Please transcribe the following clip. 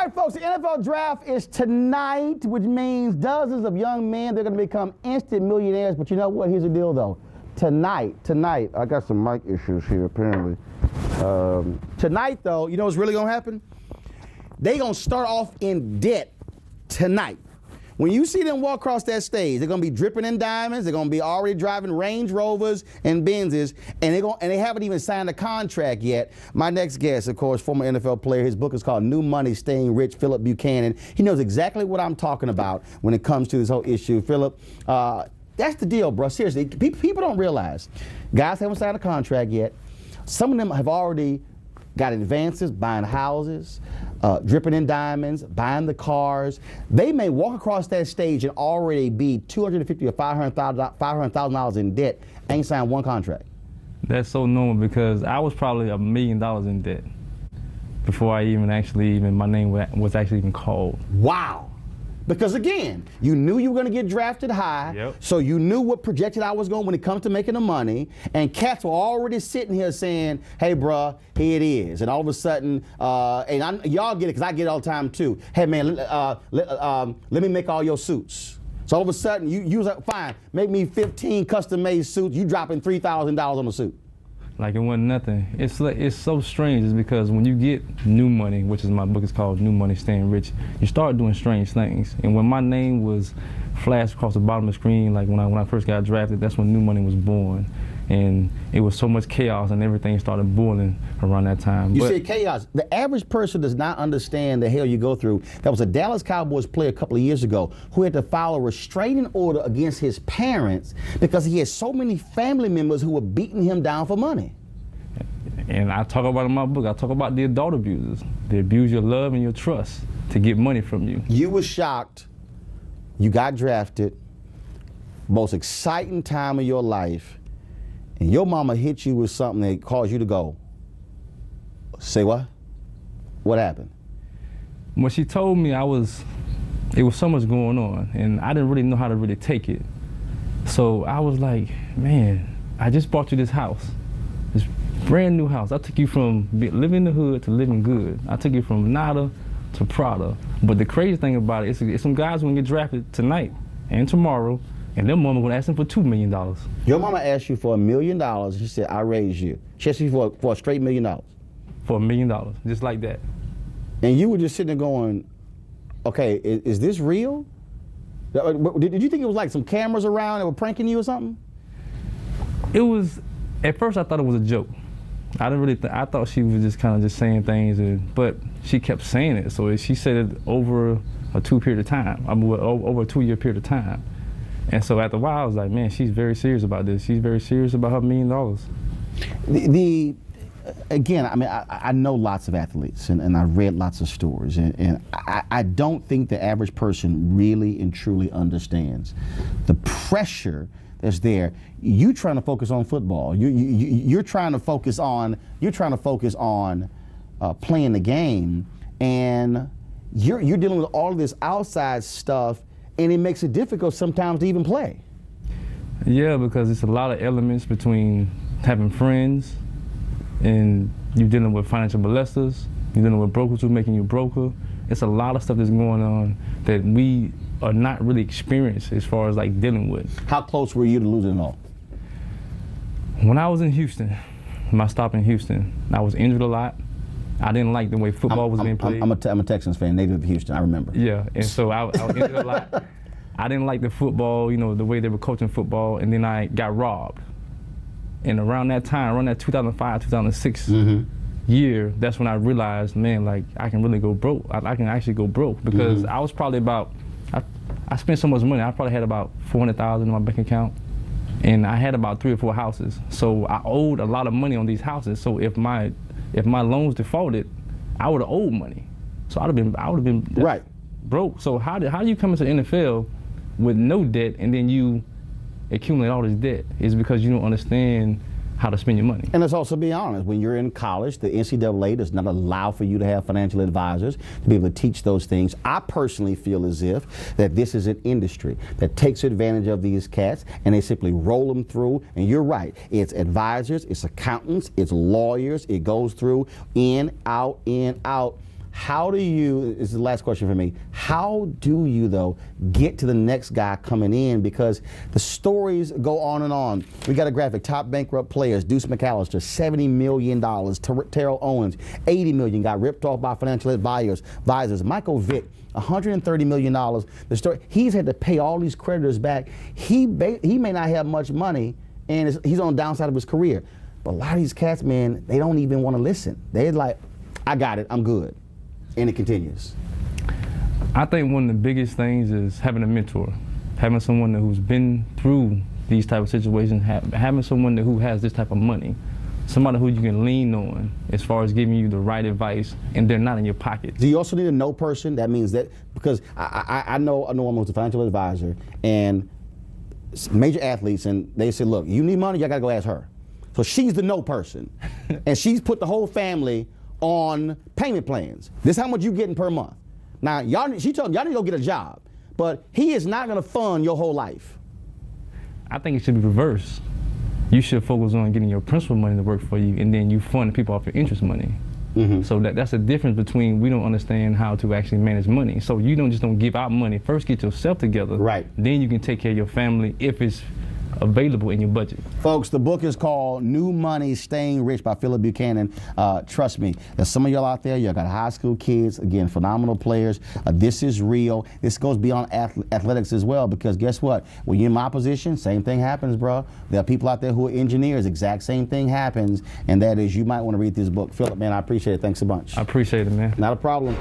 All right, folks, the NFL draft is tonight, which means dozens of young men, they're going to become instant millionaires. But you know what? Here's the deal, though. Tonight, I got some mic issues here, apparently. Tonight, though, you know what's really going to happen? They're going to start off in debt tonight. When you see them walk across that stage, they're going to be dripping in diamonds. They're going to be already driving Range Rovers and Benzs, and they haven't even signed a contract yet. My next guest, of course, former NFL player. His book is called New Money, Staying Rich, Phillip Buchanan. He knows exactly what I'm talking about when it comes to this whole issue. Phillip, that's the deal, bro. Seriously, people don't realize. Guys haven't signed a contract yet. Some of them have already got advances, buying houses, dripping in diamonds, buying the cars. They may walk across that stage and already be $250,000 or $500,000 in debt, ain't signed one contract. That's so normal because I was probably $1 million in debt before I my name was actually even called. Wow. Because again, you knew you were going to get drafted high, so you knew what projected I was going when it comes to making the money, and cats were already sitting here saying, hey, bruh, here it is. And all of a sudden, y'all get it because I get it all the time too. Hey, man, let me make all your suits. So all of a sudden, you was like, fine, make me 15 custom-made suits. You dropping $3,000 on a suit. Like it wasn't nothing. It's so strange. It's because when you get new money, which is my book is called New Money, Staying Rich, you start doing strange things. And when my name was flashed across the bottom of the screen, like when I first got drafted, that's when New Money was born. And it was so much chaos and everything started boiling around that time. You say chaos. The average person does not understand the hell you go through. There was a Dallas Cowboys player a couple of years ago who had to file a restraining order against his parents because he had so many family members who were beating him down for money. And I talk about it in my book, I talk about the adult abusers. They abuse your love and your trust to get money from you. You were shocked. You got drafted. Most exciting time of your life. And your mama hit you with something that caused you to go. Say what? What happened? When she told me it was so much going on, and I didn't really know how to really take it. So I was like, man, I just bought you this house, this brand new house. I took you from living in the hood to living good. I took you from nada to Prada. But the crazy thing about it is some guys going to get drafted tonight and tomorrow, and their mama going to ask them for $2 million. Your mama asked you for $1 million. She said, I raised you. She asked you for a straight $1 million. For $1 million, just like that. And you were just sitting there going, okay, is this real? Did you think it was like some cameras around that were pranking you or something? It was, at first I thought it was a joke. I didn't really I thought she was just kind of just saying things, but she kept saying it. So she said it over a 2 period of time, over a 2-year period of time. And so after a while, I was like, man, she's very serious about this. She's very serious about her $1 million. Again, I mean, I know lots of athletes, and I've read lots of stories, and I don't think the average person really and truly understands the pressure that's there. You trying to focus on football. You're trying to focus on playing the game, and you're dealing with all of this outside stuff, and it makes it difficult sometimes to even play. Yeah, because it's a lot of elements between having friends, and you're dealing with financial molesters, you're dealing with brokers who are making you broker. It's a lot of stuff that's going on that we are not really experienced as far as like dealing with. How close were you to losing it all? When I was in Houston, my stop in Houston, I was injured a lot. I didn't like the way football was being played. I'm a Texans fan, native of Houston, I remember. Yeah, and so I was injured a lot. I didn't like the football, you know, the way they were coaching football, and then I got robbed. And around that time, around that 2005, 2006 year, that's when I realized, man, like I can really go broke. I can actually go broke because I was probably about, I spent so much money. I probably had about $400,000 in my bank account, and I had about 3 or 4 houses. So I owed a lot of money on these houses. So if my loans defaulted, I would have owed money. So I would have been right broke. So how do you come into the NFL with no debt and then you accumulate all this debt? Is because you don't understand how to spend your money. And let's also be honest, when you're in college, the NCAA does not allow for you to have financial advisors to be able to teach those things. I personally feel as if that this is an industry that takes advantage of these cats and they simply roll them through. And you're right, it's advisors, it's accountants, it's lawyers, it goes through in, out, how do you, this is the last question for me, how do you, though, get to the next guy coming in? Because the stories go on and on. We got a graphic, top bankrupt players, Deuce McAllister, $70 million, Terrell Owens, $80 million, got ripped off by financial advisors, Michael Vick, $130 million. The story, he's had to pay all these creditors back. He may not have much money, and he's on the downside of his career. But a lot of these cats, man, they don't even want to listen. They're like, I got it, I'm good. And it continues. I think one of the biggest things is having a mentor, having someone who's been through these type of situations, having someone who has this type of money, somebody who you can lean on as far as giving you the right advice, and they're not in your pocket. Do you also need a know person? That means that, because I know a woman who's a financial advisor, and major athletes, and they say, look, you need money, you gotta go ask her. So she's the know person, and she's put the whole family on payment plans. This is how much you getting per month. Now, she told them, y'all need to go get a job, but he is not gonna fund your whole life. I think it should be reversed. You should focus on getting your principal money to work for you, and then you fund people off your interest money. So that's the difference between, we don't understand how to actually manage money. So you don't give out money. First get yourself together. Right. Then you can take care of your family if it's available in your budget. Folks, the book is called New Money, Staying Rich by Phillip Buchanan. Trust me, there's some of y'all out there, y'all got high school kids, again, phenomenal players. This is real. This goes beyond athletics as well, because guess what? When you're in my position, same thing happens, bro. There are people out there who are engineers, exact same thing happens, and that is, you might want to read this book. Phillip, man, I appreciate it. Thanks a bunch. I appreciate it, man. Not a problem.